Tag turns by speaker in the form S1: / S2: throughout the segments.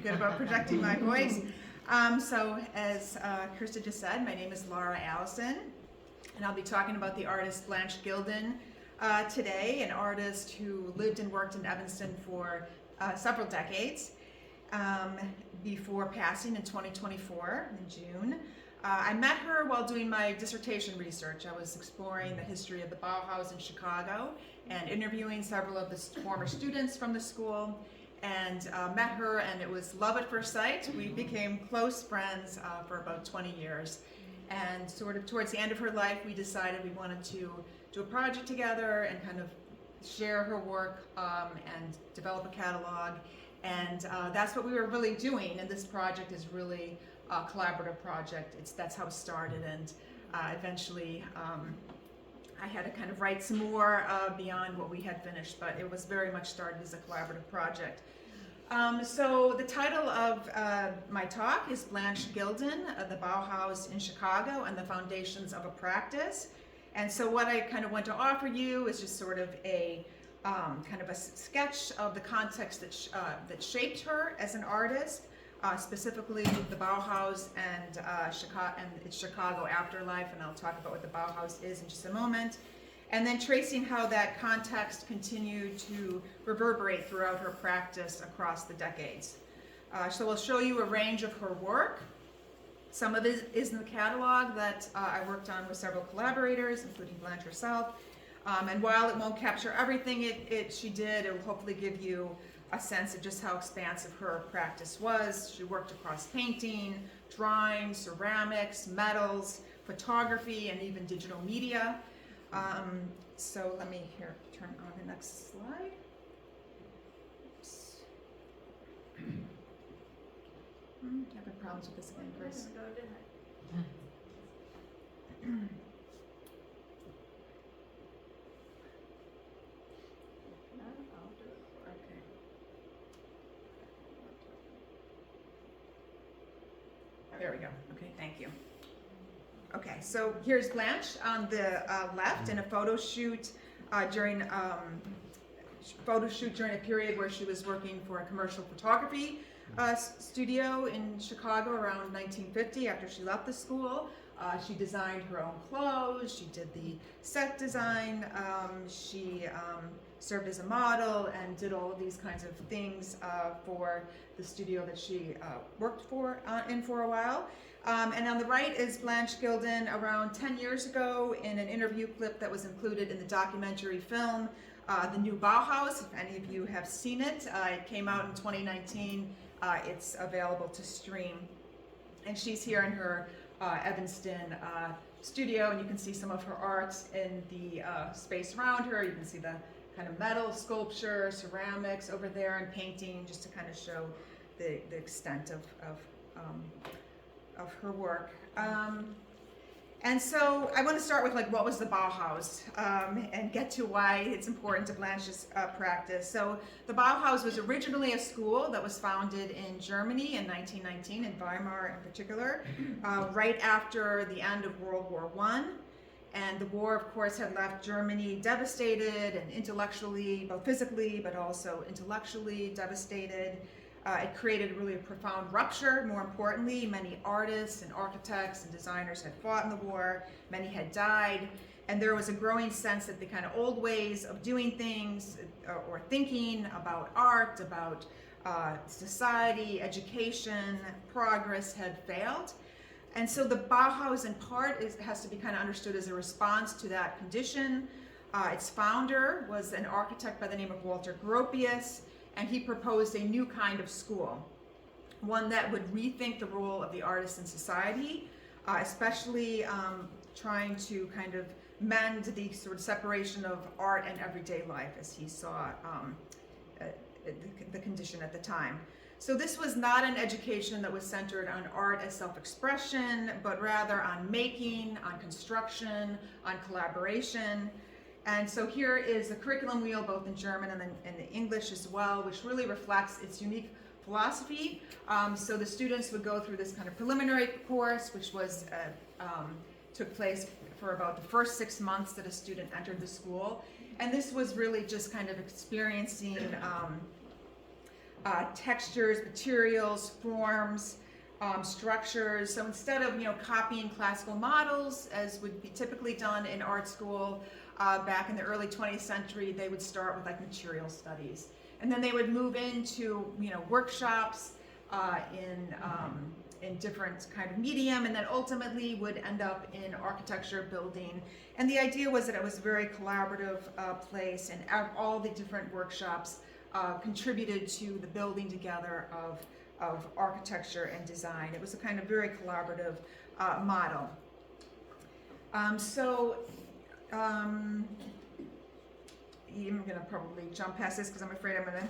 S1: good about projecting my voice. So as Krista just said, my name is Lara Allison, and I'll be talking about the artist Blanche Gildin today, an artist who lived and worked in Evanston for several decades before passing in 2024 in June. I met her while doing my dissertation research. I was exploring the history of the Bauhaus in Chicago and interviewing several of the former students from the school, and met her, and it was love at first sight. We became close friends for about 20 years. And sort of towards the end of her life, we decided we wanted to do a project together and kind of share her work and develop a catalog. And that's what we were really doing. And this project is really a collaborative project. That's how it started. And eventually, I had to kind of write some more beyond what we had finished, but it was very much started as a collaborative project. So the title of my talk is Blanche Gildin, the Bauhaus in Chicago and the Foundations of a Practice. And so what I kind of want to offer you is just sort of a kind of a sketch of the context that shaped her as an artist, specifically the Bauhaus and its Chicago afterlife, and I'll talk about what the Bauhaus is in just a moment. And then tracing how that context continued to reverberate throughout her practice across the decades. So we'll show you a range of her work. Some of it is in the catalog that I worked on with several collaborators, including Blanche herself. And while it won't capture everything she did, it will hopefully give you a sense of just how expansive her practice was. She worked across painting, drawing, ceramics, metals, photography, and even digital media. So let me turn on the next slide. Oops. Having problems with this again, Chris. There we go. Okay, thank you. Okay, so here's Blanche on the left in a photo shoot during a period where she was working for a commercial photography studio in Chicago around 1950 after she left the school. She designed her own clothes, she did the set design, she served as a model and did all of these kinds of things for the studio that she worked for a while. And on the right is Blanche Gildin around 10 years ago in an interview clip that was included in the documentary film, The New Bauhaus. If any of you have seen it, it came out in 2019. It's available to stream. And she's here in her Evanston studio, and you can see some of her art in the space around her. You can see the kind of metal sculpture, ceramics over there, and painting, just to kind of show the extent of her work. And so I want to start with what was the Bauhaus and get to why it's important to Blanche's practice. So the Bauhaus was originally a school that was founded in Germany in 1919, in Weimar in particular, right after the end of World War I. And the war, of course, had left Germany devastated and intellectually, both physically, but also intellectually devastated. It created really a profound rupture. More importantly, many artists and architects and designers had fought in the war, many had died, and there was a growing sense that the kind of old ways of doing things or thinking about art, about society, education, progress had failed. And so the Bauhaus in part has to be kind of understood as a response to that condition. Its founder was an architect by the name of Walter Gropius, and he proposed a new kind of school, one that would rethink the role of the artist in society, especially trying to kind of mend the sort of separation of art and everyday life as he saw the condition at the time. So this was not an education that was centered on art as self-expression, but rather on making, on construction, on collaboration. And so here is the curriculum wheel, both in German and in English as well, which really reflects its unique philosophy. So the students would go through this kind of preliminary course, which was took place for about the first 6 months that a student entered the school. And this was really just kind of experiencing textures, materials, forms, structures. So instead of copying classical models as would be typically done in art school back in the early 20th century, they would start with like material studies, and then they would move into workshops in different kind of medium, and then ultimately would end up in architecture, building. And the idea was that it was a very collaborative place, and all the different workshops contributed to the building together of architecture and design. It was a kind of very collaborative model. I'm going to probably jump past this because I'm afraid I'm going to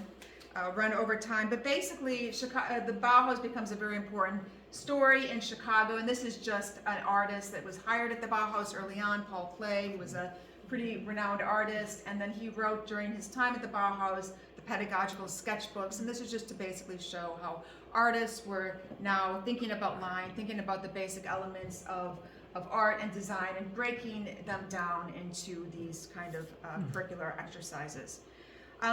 S1: run over time. But basically, the Bauhaus becomes a very important story in Chicago, and this is just an artist that was hired at the Bauhaus early on, Paul Klee, who was a pretty renowned artist, and then he wrote during his time at the Bauhaus the pedagogical sketchbooks, and this is just to basically show how artists were now thinking about line, thinking about the basic elements of art and design, and breaking them down into these kind of curricular exercises.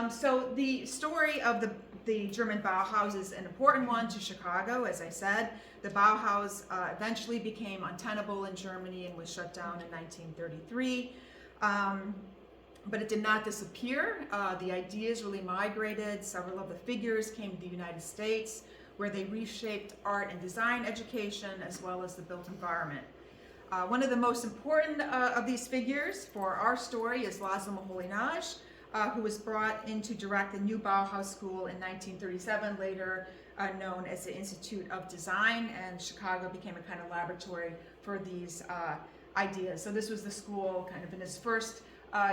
S1: So the story of the German Bauhaus is an important one to Chicago. As I said, the Bauhaus eventually became untenable in Germany and was shut down in 1933. But it did not disappear. The ideas really migrated. Several of the figures came to the United States, where they reshaped art and design education as well as the built environment. One of the most important of these figures for our story is Laszlo Moholy-Nagy, who was brought in to direct the new Bauhaus school in 1937, later known as the Institute of Design, and Chicago became a kind of laboratory for these ideas. So this was the school kind of in its first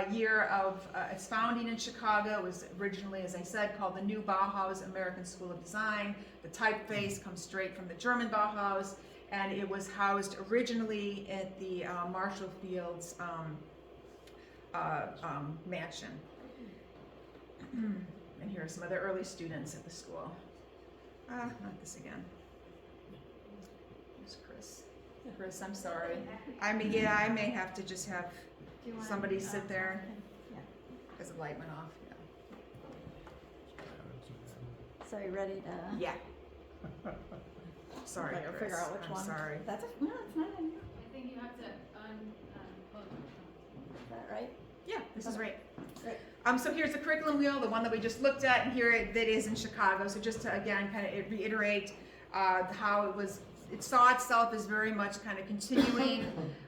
S1: year of its founding in Chicago. It was originally, as I said, called the New Bauhaus American School of Design. The typeface comes straight from the German Bauhaus, and it was housed originally at the Marshall Fields mansion. And here are some of the early students at the school. Not this again. Here's Chris. Chris, I'm sorry. I may have to just have somebody sit there because the light went off. Yeah.
S2: So you ready to?
S1: Yeah. Sorry, Chris.
S2: Figure out which
S1: I'm
S2: one.
S1: sorry.
S2: That's no, it's not.
S3: I think you have to unplug
S2: Is that right?
S1: Yeah, this is right.
S2: Great.
S1: So here's the curriculum wheel, the one that we just looked at, and here it is in Chicago. So just to again kind of reiterate how it saw itself as very much kind of continuing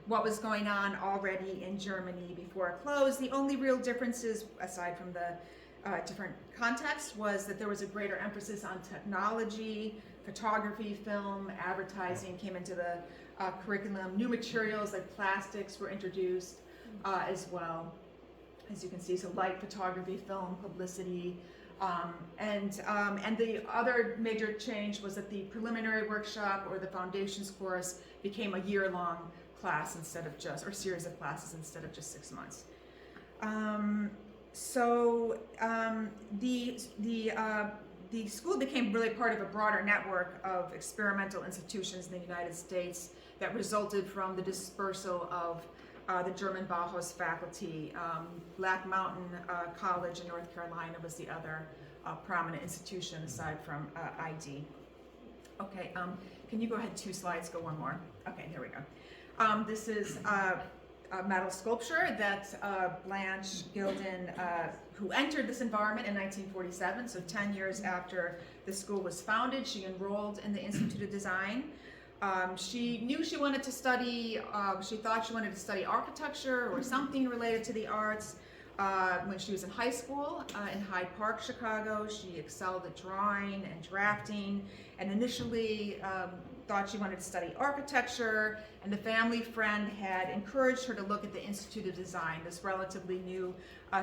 S1: what was going on already in Germany before it closed. The only real differences, aside from the different context, was that there was a greater emphasis on technology, photography, film, advertising came into the curriculum. New materials like plastics were introduced as well, as you can see. So light photography, film, publicity, and the other major change was that the preliminary workshop or the foundations course became a year-long class instead of or series of classes instead of just 6 months. The school became really part of a broader network of experimental institutions in the United States that resulted from the dispersal of the German Bauhaus faculty. Black Mountain College in North Carolina was the other prominent institution aside from ID. Okay, can you go ahead 2 slides, go one more? Okay, here we go. This is a metal sculpture that Blanche Gildin, who entered this environment in 1947, so 10 years after the school was founded, she enrolled in the Institute of Design. She knew she wanted to study, she thought she wanted to study architecture or something related to the arts. When she was in high school in Hyde Park, Chicago, she excelled at drawing and drafting, and initially thought she wanted to study architecture, and the family friend had encouraged her to look at the Institute of Design, this relatively new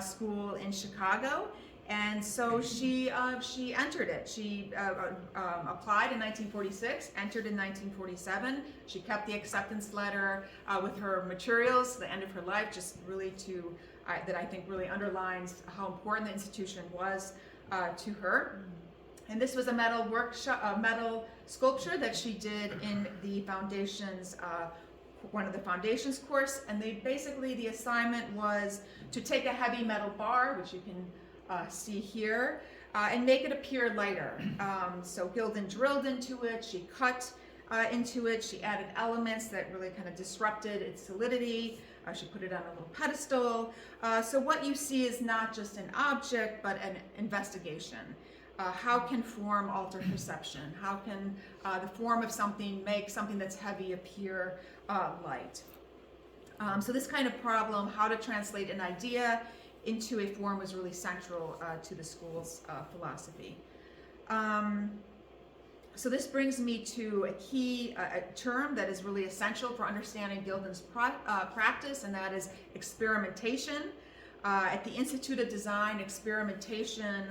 S1: school in Chicago. And so she entered it. She applied in 1946, entered in 1947. She kept the acceptance letter with her materials to the end of her life, just really that I think really underlines how important the institution was to her. And this was a metal sculpture that she did in the foundations, one of the foundations course. And the assignment was to take a heavy metal bar, which you can see here, and make it appear lighter. So Gildin drilled into it, she cut into it, she added elements that really kind of disrupted its solidity. She put it on a little pedestal. So what you see is not just an object, but an investigation. How can form alter perception? How can the form of something make something that's heavy appear light? So this kind of problem, how to translate an idea into a form, was really central to the school's philosophy. So this brings me to a key term that is really essential for understanding Gildin's practice, and that is experimentation. At the Institute of Design, experimentation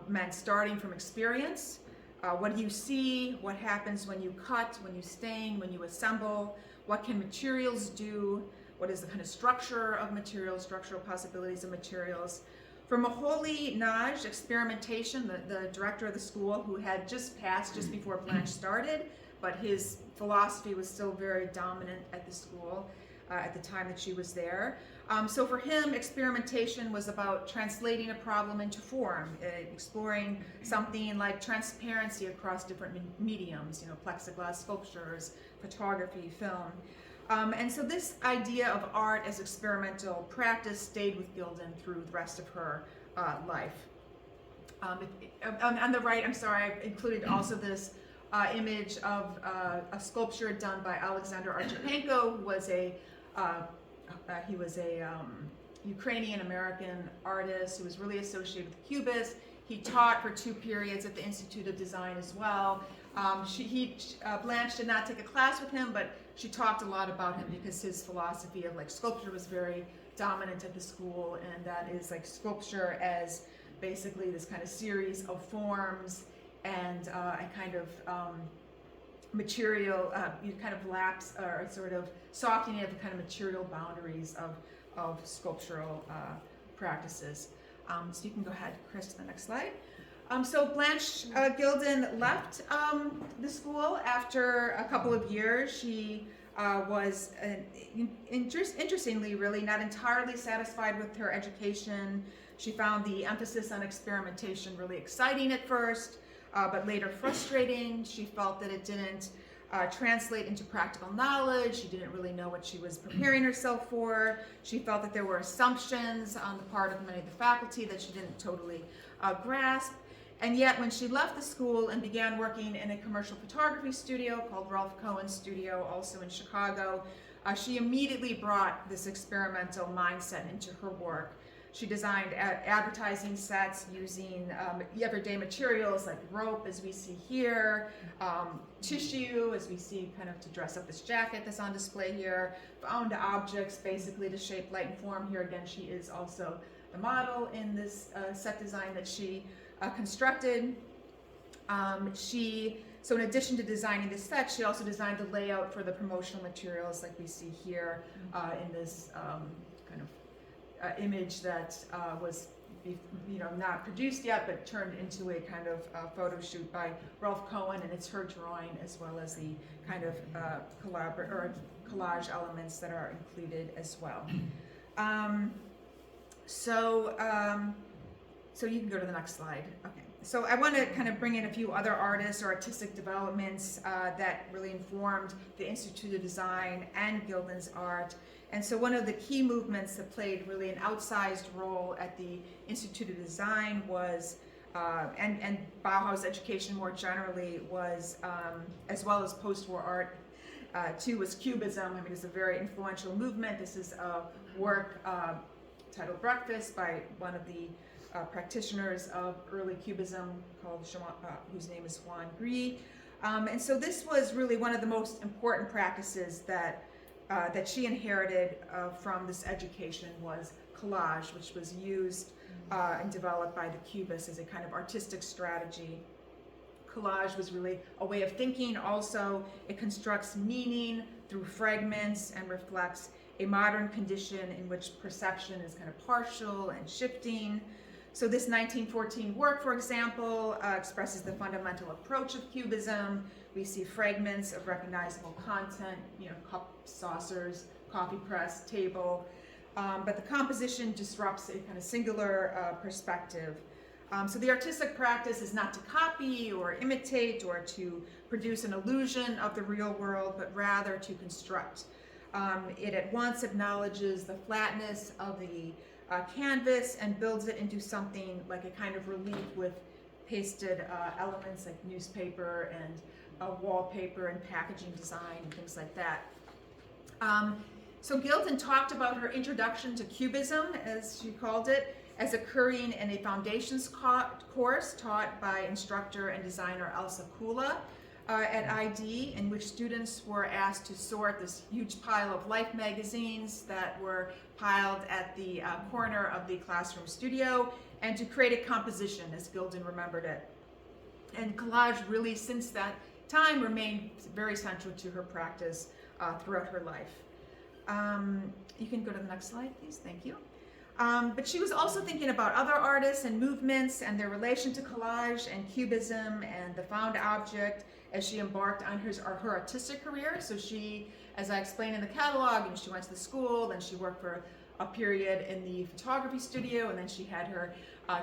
S1: meant starting from experience. What do you see? What happens when you cut, when you stain, when you assemble? What can materials do? What is the kind of structure of materials, structural possibilities of materials? For Moholy Nagy, experimentation, the director of the school, who had just passed just before Blanche started, but his philosophy was still very dominant at the school at the time that she was there. So for him, experimentation was about translating a problem into form, exploring something like transparency across different mediums, plexiglass sculptures, photography, film. And so this idea of art as experimental practice stayed with Gildin through the rest of her life. On the right, I'm sorry, I included also this image of a sculpture done by Alexander Archipenko, who was he was a Ukrainian-American artist who was really associated with Cubists. He taught for 2 periods at the Institute of Design as well. Blanche did not take a class with him, but she talked a lot about him because his philosophy of sculpture was very dominant at the school, and that is sculpture as basically this kind of series of forms and a kind of material, kind of lapse or sort of softening of the kind of material boundaries of sculptural practices. So you can go ahead, Chris, to the next slide. So Blanche Gildin left the school after a couple of years. She was, interestingly, really not entirely satisfied with her education. She found the emphasis on experimentation really exciting at first, but later frustrating. She felt that it didn't translate into practical knowledge. She didn't really know what she was preparing herself for. She felt that there were assumptions on the part of many of the faculty that she didn't totally grasp. And yet, when she left the school and began working in a commercial photography studio called Ralph Cohen's Studio, also in Chicago, she immediately brought this experimental mindset into her work. She designed advertising sets using everyday materials like rope, as we see here, tissue, as we see kind of to dress up this jacket that's on display here, found objects basically to shape, light, and form. Here again, she is also the model in this set design that she constructed. So in addition to designing the set, she also designed the layout for the promotional materials like we see here in this kind of image that was not produced yet, but turned into a kind of photo shoot by Ralph Cohen, and it's her drawing as well as the kind of collage elements that are included as well. So you can go to the next slide. Okay. So I want to kind of bring in a few other artists or artistic developments that really informed the Institute of Design and Gildin's art. And so one of the key movements that played really an outsized role at the Institute of Design was, and Bauhaus education more generally was, as well as post-war art too, was Cubism. I mean, it's a very influential movement. This is a work titled Breakfast by one of the practitioners of early Cubism called whose name is Juan Gris. And so this was really one of the most important practices that she inherited from this education was collage, which was used and developed by the Cubists as a kind of artistic strategy. Collage was really a way of thinking. Also, it constructs meaning through fragments and reflects a modern condition in which perception is kind of partial and shifting. So this 1914 work, for example, expresses the fundamental approach of Cubism. We see fragments of recognizable content, cups, saucers, coffee press, table, but the composition disrupts a kind of singular perspective. So the artistic practice is not to copy or imitate or to produce an illusion of the real world, but rather to construct. It at once acknowledges the flatness of the canvas and builds it into something like a kind of relief with pasted elements like newspaper and wallpaper and packaging design and things like that. So Gildin talked about her introduction to Cubism, as she called it, as occurring in a foundations course taught by instructor and designer Elsa Kula at ID, in which students were asked to sort this huge pile of Life magazines that were piled at the corner of the classroom studio, and to create a composition as Gildin remembered it. And collage really, since that time, remained very central to her practice throughout her life. You can go to the next slide, please. Thank you. But she was also thinking about other artists and movements and their relation to collage and Cubism and the found object as she embarked on her artistic career. So she, as I explained in the catalog, she went to the school, then she worked for a period in the photography studio, and then she had her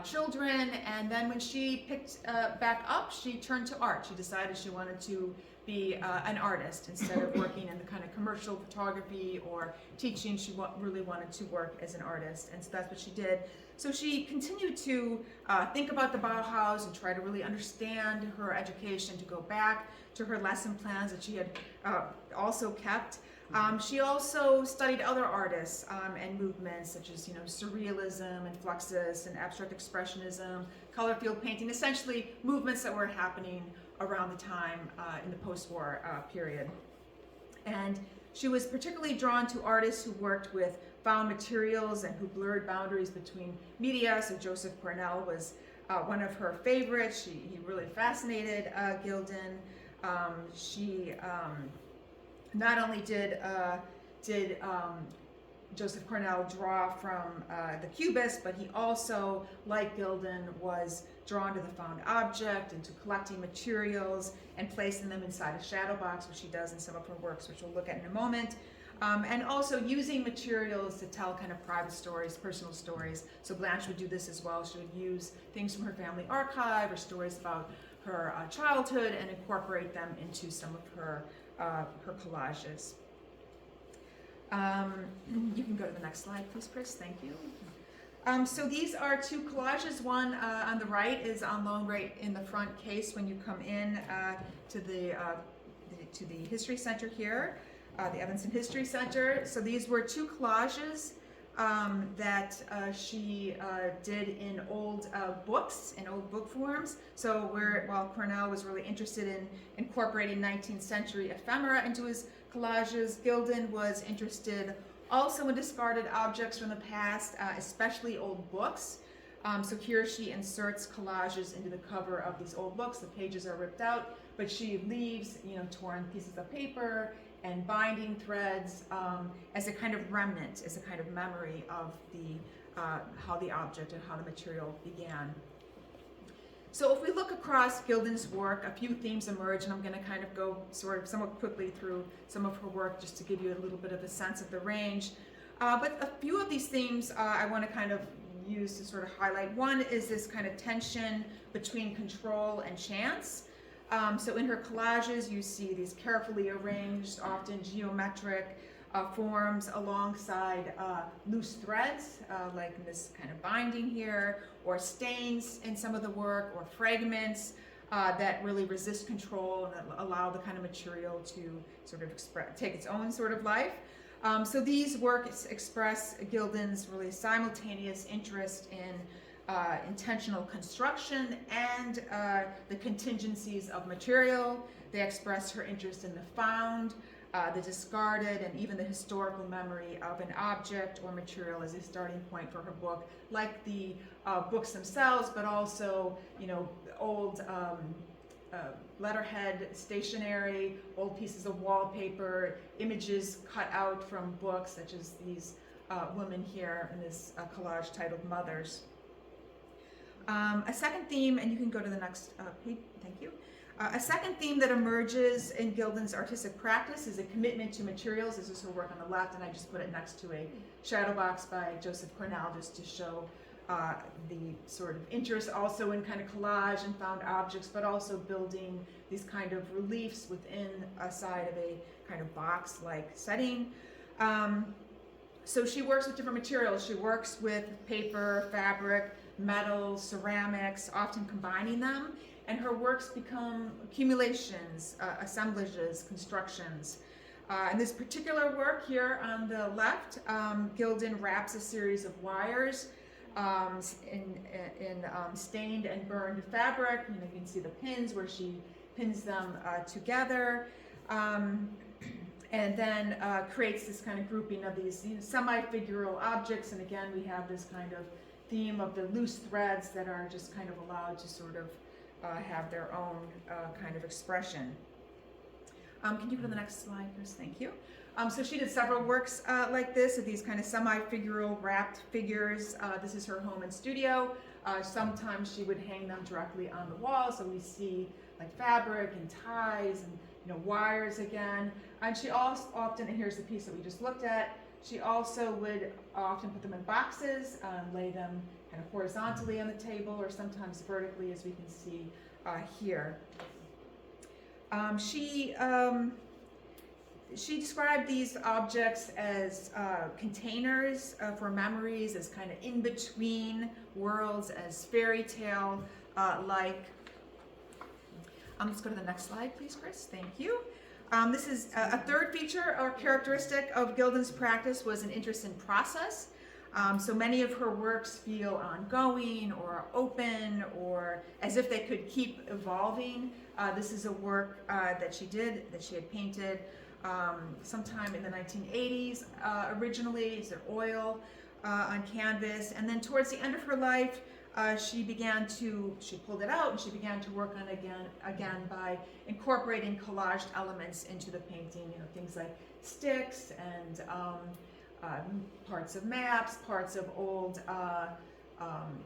S1: children, and then when she picked back up, she turned to art. She decided she wanted to be an artist instead of working in the kind of commercial photography or teaching. She really wanted to work as an artist, and so that's what she did. So she continued to think about the Bauhaus and try to really understand her education, to go back to her lesson plans that she had also kept. She also studied other artists and movements such as, surrealism and fluxus and abstract expressionism, color field painting, essentially movements that were happening around the time in the post-war period. And she was particularly drawn to artists who worked with found materials and who blurred boundaries between media. So Joseph Cornell was one of her favorites. He really fascinated Gildin. She not only did Joseph Cornell draw from the Cubists, but he also, like Gildin, was drawn to the found object and to collecting materials and placing them inside a shadow box, which she does in some of her works, which we'll look at in a moment. And also using materials to tell kind of private stories, personal stories. So Blanche would do this as well. She would use things from her family archive or stories about her childhood and incorporate them into some of her collages. You can go to the next slide, please, Chris. Thank you. So these are two collages. One on the right is on loan right in the front case when you come in to the History Center here, the Evanston History Center. So these were two collages that she did in old books, in old book forms. So while Cornell was really interested in incorporating 19th century ephemera into his collages, Gildin was interested also in discarded objects from the past, especially old books. So here she inserts collages into the cover of these old books. The pages are ripped out, but she leaves, torn pieces of paper and binding threads as a kind of remnant, as a kind of memory of how the object and how the material began. So if we look across Gildin's work, a few themes emerge, and I'm going to kind of go somewhat quickly through some of her work just to give you a little bit of a sense of the range. But a few of these themes I want to kind of use to sort of highlight. One is this kind of tension between control and chance. So in her collages, you see these carefully arranged, often geometric forms alongside loose threads, like in this kind of binding here, or stains in some of the work, or fragments that really resist control and that allow the kind of material to sort of take its own sort of life. So these works express Gildin's really simultaneous interest in intentional construction and the contingencies of material. They express her interest in the found, the discarded, and even the historical memory of an object or material as a starting point for her book, like the books themselves, but also, old letterhead stationery, old pieces of wallpaper, images cut out from books, such as these women here in this collage titled Mothers. A second theme, and you can go to the next page, thank you. A second theme that emerges in Gildin's artistic practice is a commitment to materials. This is her work on the left, and I just put it next to a shadow box by Joseph Cornell just to show the sort of interest also in kind of collage and found objects, but also building these kind of reliefs within a side of a kind of box-like setting. So she works with different materials. She works with paper, fabric, metal, ceramics, often combining them, and her works become accumulations, assemblages, constructions. In this particular work here on the left, Gildin wraps a series of wires in stained and burned fabric. You can see the pins where she pins them together, and then creates this kind of grouping of these semi-figural objects. And again, we have this kind of theme of the loose threads that are just kind of allowed to sort of have their own kind of expression. Can you go to the next slide, Chris? Thank you. So she did several works like this, of these kind of semi-figural wrapped figures. This is her home and studio. Sometimes she would hang them directly on the wall, so we see like fabric and ties and wires again. And she also often, and here's the piece that we just looked at, she also would often put them in boxes, lay them kind of horizontally on the table, or sometimes vertically, as we can see here. She described these objects as containers for memories, as kind of in between worlds, as fairy tale like. Let's go to the next slide, please, Chris. Thank you. This is a third feature or characteristic of Gildin's practice was an interest in process. So many of her works feel ongoing or open or as if they could keep evolving. This is a work that she had painted sometime in the 1980s originally. It's an oil on canvas. And then towards the end of her life, she pulled it out and she began to work on it again by incorporating collaged elements into the painting, things like sticks and parts of maps, parts of old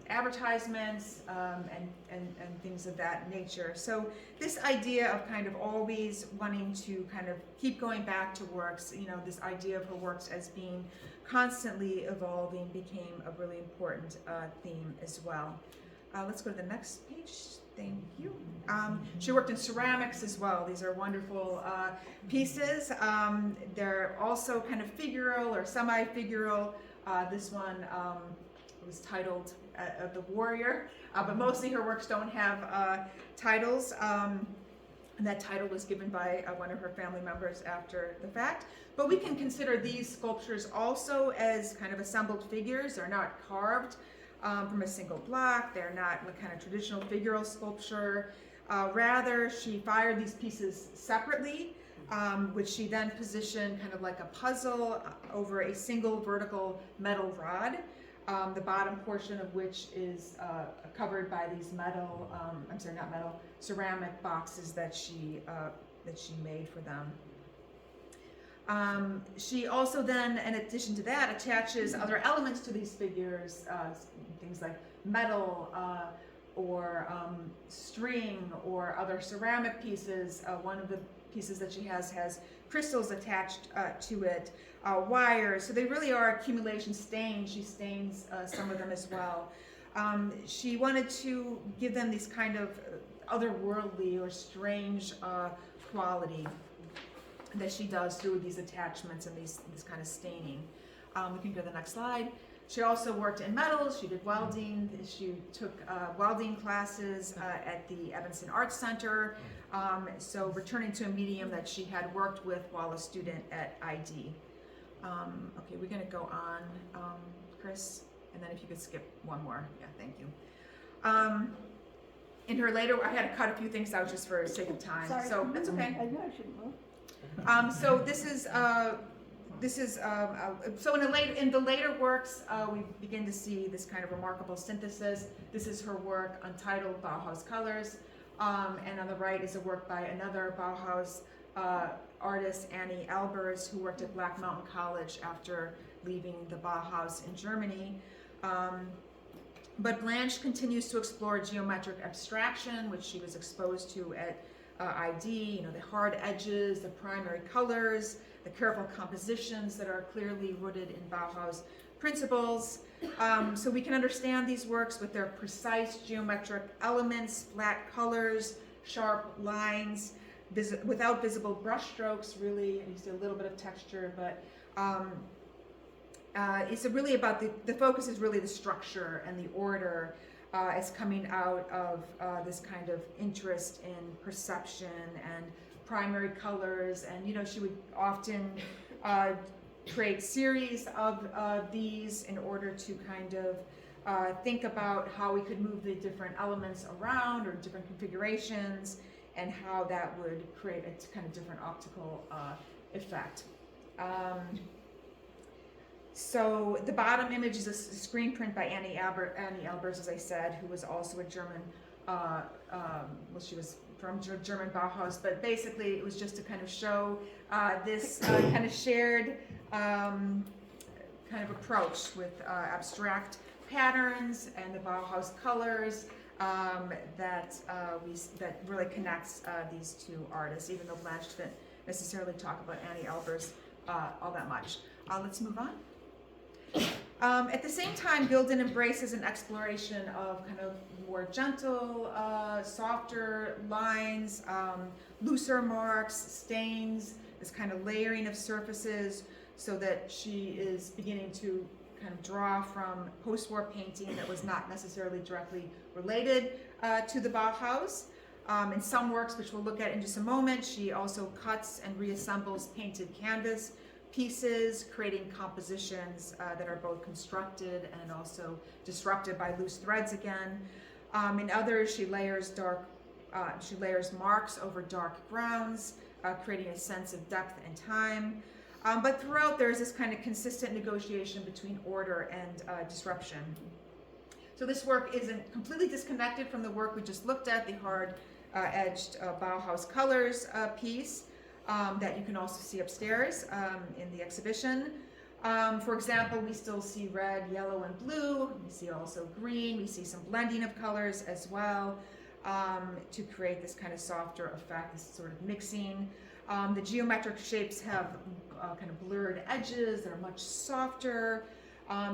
S1: advertisements, and things of that nature. So this idea of kind of always wanting to kind of keep going back to works, this idea of her works as being constantly evolving became a really important theme as well. Let's go to the next page. Thank you. She worked in ceramics as well. These are wonderful pieces. They're also kind of figural or semi-figural. This one was titled The Warrior, but mostly her works don't have titles. And that title was given by one of her family members after the fact. But we can consider these sculptures also as kind of assembled figures. They're not carved from a single block. They're not like kind of traditional figural sculpture. Rather, she fired these pieces separately, which she then positioned kind of like a puzzle over a single vertical metal rod, the bottom portion of which is covered by these ceramic boxes that she made for them. She also then, in addition to that, attaches other elements to these figures, things like metal or string or other ceramic pieces. One of the pieces that she has crystals attached to it, wires. So they really are accumulation stains. She stains some of them as well. She wanted to give them these kind of otherworldly or strange quality that she does through these attachments and this kind of staining. We can go to the next slide. She also worked in metals. She did welding. She took welding classes at the Evanston Arts Center. So returning to a medium that she had worked with while a student at ID. Okay, we're gonna go on, Chris, and then if you could skip one more. Yeah, thank you. In her later, I had to cut a few things out just for sake of time.
S2: Sorry.
S1: So that's okay.
S2: I know I shouldn't move.
S1: So this is so in the later works we begin to see this kind of remarkable synthesis. This is her work untitled Bauhaus Colors, and on the right is a work by another Bauhaus artist, Annie Albers, who worked at Black Mountain College after leaving the Bauhaus in Germany. But Blanche continues to explore geometric abstraction, which she was exposed to at ID, the hard edges, the primary colors, the careful compositions that are clearly rooted in Bauhaus principles. So we can understand these works with their precise geometric elements, flat colors, sharp lines, without visible brush strokes, really. You see a little bit of texture, but it's really about the focus is really the structure and the order as coming out of this kind of interest in perception and primary colors. And she would often create series of these in order to kind of think about how we could move the different elements around or different configurations, and how that would create a kind of different optical effect. So the bottom image is a screen print by Annie Albers, as I said, who was also a German, she was from German Bauhaus, but basically it was just to kind of show this kind of shared kind of approach with abstract patterns and the Bauhaus colors that really connects these two artists, even though Blanche didn't necessarily talk about Annie Albers all that much. Let's move on. At the same time, Gildin embraces an exploration of kind of more gentle, softer lines, looser marks, stains, this kind of layering of surfaces, so that she is beginning to kind of draw from post-war painting that was not necessarily directly related to the Bauhaus. In some works, which we'll look at in just a moment, she also cuts and reassembles painted canvas pieces, creating compositions that are both constructed and also disrupted by loose threads again. In others, she layers marks over dark grounds, creating a sense of depth and time. But throughout, there's this kind of consistent negotiation between order and disruption. So this work isn't completely disconnected from the work we just looked at, the hard-edged Bauhaus colors piece. That you can also see upstairs in the exhibition. For example, we still see red, yellow, and blue. We see also green. We see some blending of colors as well to create this kind of softer effect, this sort of mixing. The geometric shapes have kind of blurred edges. They're much softer.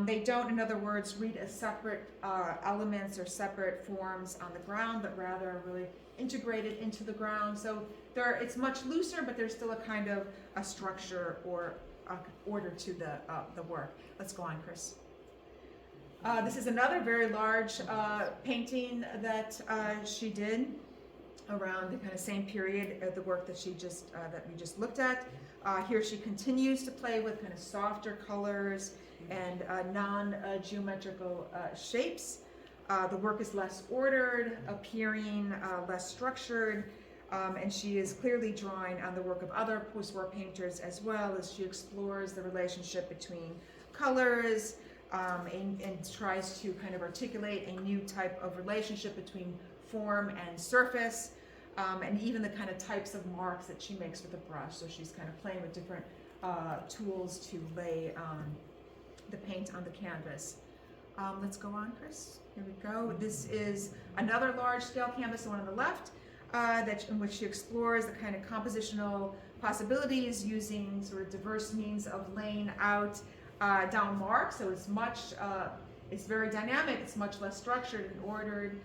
S1: They don't, in other words, read as separate elements or separate forms on the ground, but rather really integrated into the ground. So it's much looser, but there's still a kind of a structure or order to the work. Let's go on, Chris. This is another very large painting that she did around the kind of same period of the work that that we just looked at. Here she continues to play with kind of softer colors and non-geometrical shapes. The work is less ordered, appearing less structured, and she is clearly drawing on the work of other post-war painters, as well as she explores the relationship between colors and tries to kind of articulate a new type of relationship between form and surface, and even the kind of types of marks that she makes with the brush. So she's kind of playing with different tools to lay the paint on the canvas. Let's go on, Chris. Here we go. This is another large-scale canvas, the one on the left, in which she explores the kind of compositional possibilities using sort of diverse means of laying out down marks. So it's very dynamic. It's much less structured and ordered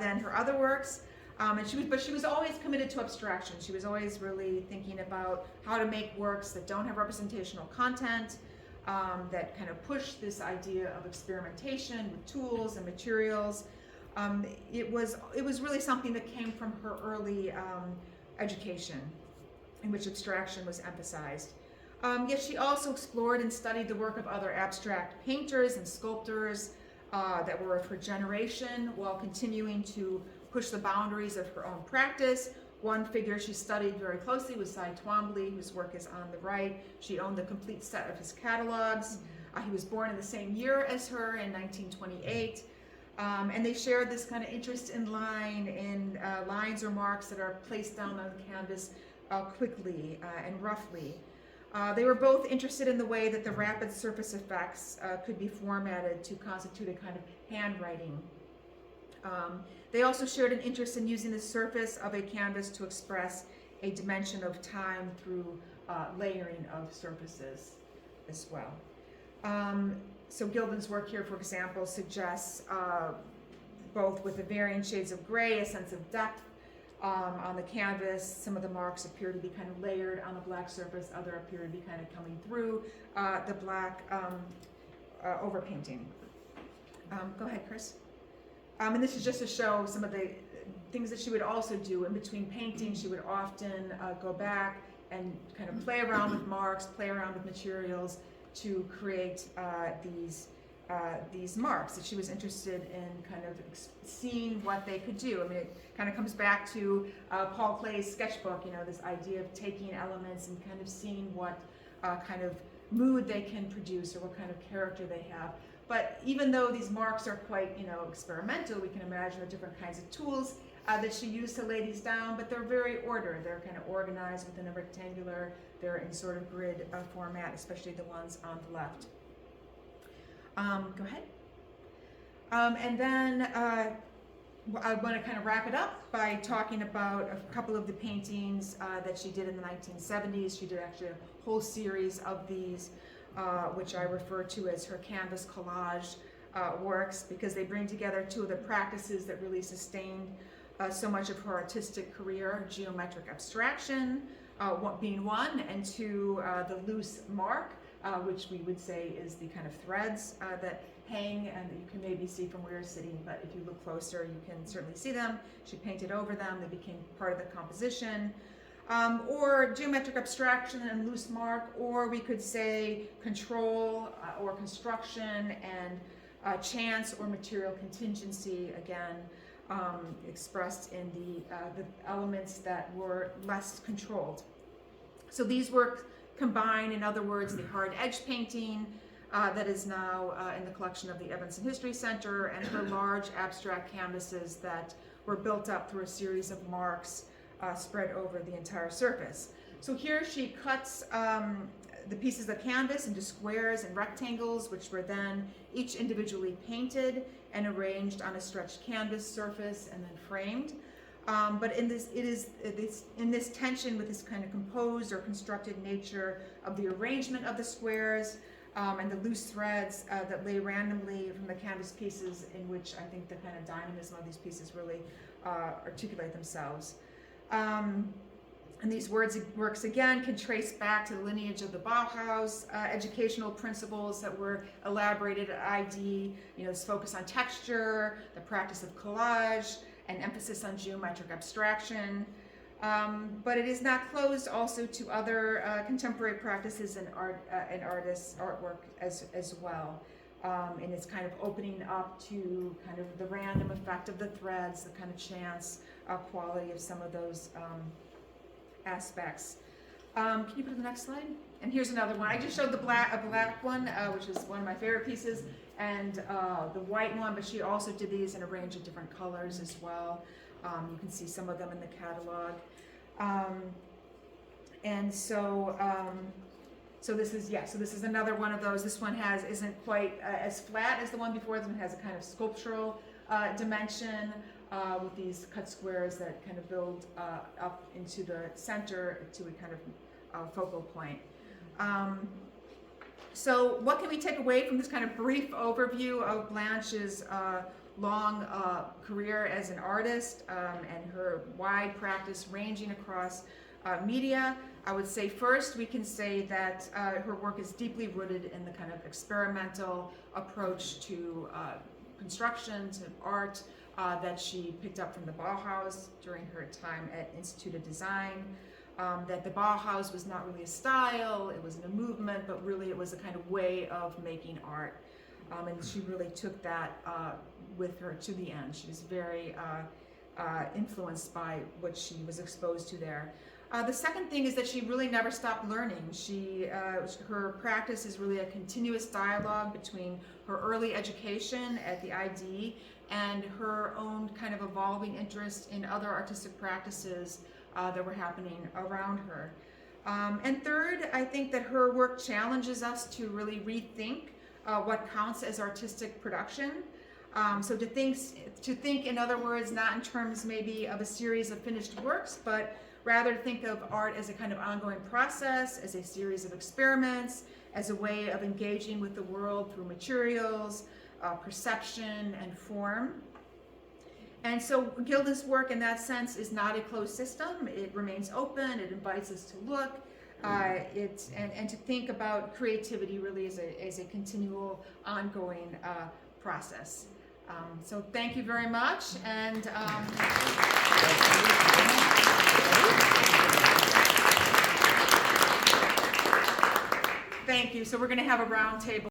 S1: than her other works. But she was always committed to abstraction. She was always really thinking about how to make works that don't have representational content, that kind of push this idea of experimentation with tools and materials. It was really something that came from her early education, in which abstraction was emphasized. Yet she also explored and studied the work of other abstract painters and sculptors that were of her generation, while continuing to push the boundaries of her own practice. One figure she studied very closely was Cy Twombly, whose work is on the right. She owned the complete set of his catalogs. He was born in the same year as her, in 1928. And they shared this kind of interest in lines or marks that are placed down on the canvas quickly and roughly. They were both interested in the way that the rapid surface effects could be formatted to constitute a kind of handwriting. They also shared an interest in using the surface of a canvas to express a dimension of time through layering of surfaces as well. So Gildin's work here, for example, suggests both with the varying shades of gray, a sense of depth on the canvas. Some of the marks appear to be kind of layered on the black surface, other appear to be kind of coming through the black overpainting. Go ahead, Chris. And this is just to show some of the things that she would also do in between paintings. She would often go back and kind of play around with marks, play around with materials to create these marks, that she was interested in kind of seeing what they could do. I mean, it kind of comes back to Paul Klee's sketchbook, you know, this idea of taking elements and kind of seeing what kind of mood they can produce or what kind of character they have. But even though these marks are quite, you know, experimental, we can imagine the different kinds of tools that she used to lay these down, but they're very ordered. They're kind of organized within a rectangular, they're in sort of grid format, especially the ones on the left. Go ahead. And then I want to kind of wrap it up by talking about a couple of the paintings that she did in the 1970s. She did actually a whole series of these, which I refer to as her canvas collage works, because they bring together two of the practices that really sustained so much of her artistic career: geometric abstraction being one, and two, the loose mark, which we would say is the kind of threads that hang and that you can maybe see from where you're sitting, but if you look closer you can certainly see them. She painted over them, they became part of the composition. Or geometric abstraction and loose mark, or we could say control or construction and chance or material contingency, again expressed in the elements that were less controlled. So these works combine, in other words, the hard edge painting that is now in the collection of the Evanston History Center, and her large abstract canvases that were built up through a series of marks spread over the entire surface. So here she cuts the pieces of canvas into squares and rectangles, which were then each individually painted and arranged on a stretched canvas surface and then framed. But in this tension with this kind of composed or constructed nature of the arrangement of the squares and the loose threads that lay randomly from the canvas pieces, in which I think the kind of dynamism of these pieces really articulate themselves. And these works again can trace back to the lineage of the Bauhaus educational principles that were elaborated at ID, you know, this focus on texture, the practice of collage, and emphasis on geometric abstraction. But it is not closed also to other contemporary practices in artists' artwork as well. And it's kind of opening up to kind of the random effect of the threads, the kind of chance quality of some of those aspects. Can you put the next slide? And here's another one. I just showed a black one, which is one of my favorite pieces, and the white one, but she also did these in a range of different colors as well. You can see some of them in the catalog. And so this is another one of those. This one isn't quite as flat as the one before. This one has a kind of sculptural dimension with these cut squares that kind of build up into the center to a kind of focal point. So what can we take away from this kind of brief overview of Blanche's long career as an artist and her wide practice ranging across media? I would say first we can say that her work is deeply rooted in the kind of experimental approach to construction, to art, that she picked up from the Bauhaus during her time at Institute of Design. That the Bauhaus was not really a style, it wasn't a movement, but really it was a kind of way of making art. And she really took that with her to the end. She was very influenced by what she was exposed to there. The second thing is that she really never stopped learning. Her practice is really a continuous dialogue between her early education at the ID and her own kind of evolving interest in other artistic practices that were happening around her. And third, I think that her work challenges us to really rethink what counts as artistic production. So to think, in other words, not in terms maybe of a series of finished works, but Rather, think of art as a kind of ongoing process, as a series of experiments, as a way of engaging with the world through materials, perception, and form. And so Gildin's work in that sense is not a closed system. It remains open. It invites us to look and to think about creativity really as a continual, ongoing process. So thank you very much. And thank you. So we're going to have a round table.